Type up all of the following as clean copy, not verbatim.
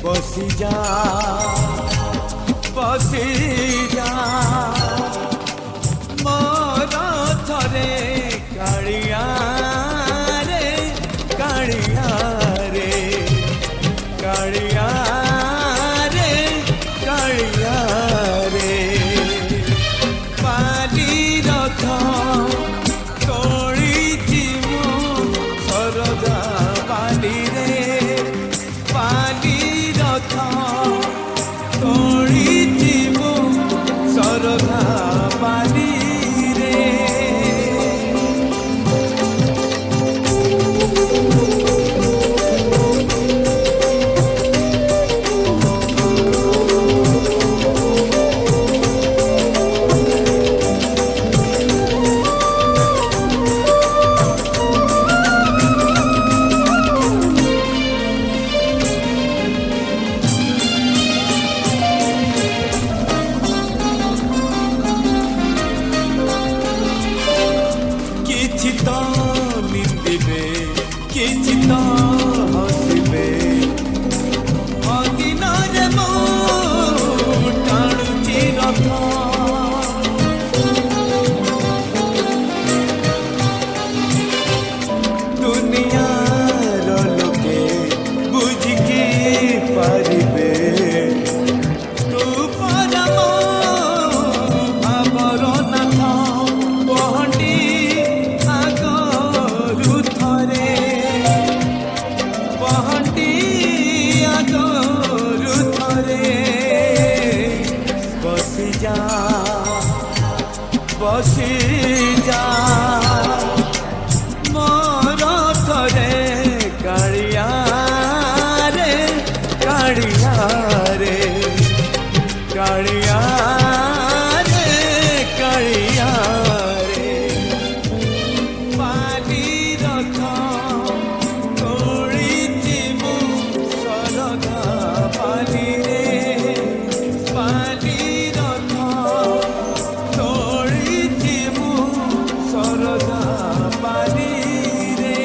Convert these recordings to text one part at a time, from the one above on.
बसी जा बसी जा मोर थरे कालिया रे कालिया रे कालिया रे कालिया रे पाली रथ तोड़ी जीवो सरदा पाली रे पाली रथ तोड़ी जीवो सरदा पाली रे किछि तो निंदिबे किछि तो हसिबे अदिन रे मो टाणुची रथ दुनिया रो लोके बुझिके पारिबे तू परम भावर नाथ पहंडी बसी जा मोर थरे कालिया रे कालिया रे कालिया रे कालिया रे पाली रथ तोड़ी जीवो सरदा पाली रे पाली रथ तोड़ी जीवो सरदा पाली रे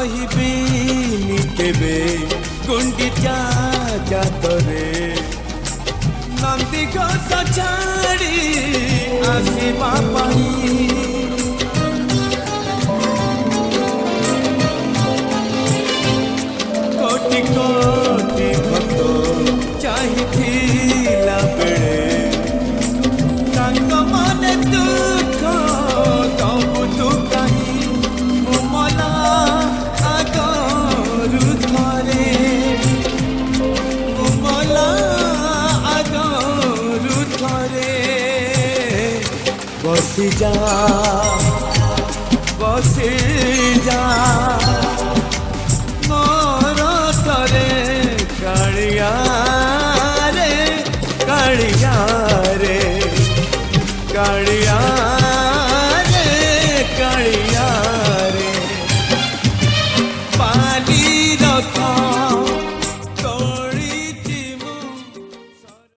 कहिबिनी केबे गुंडिचा जातरे नंदी घोष छाड़ी आसीबा पाई कोटि कोटि भक्त चाहिथिला बेले तांक मने दुख तबु तू कहीं मुमला आगरु थरे मुमला आगरु थरे बसी जा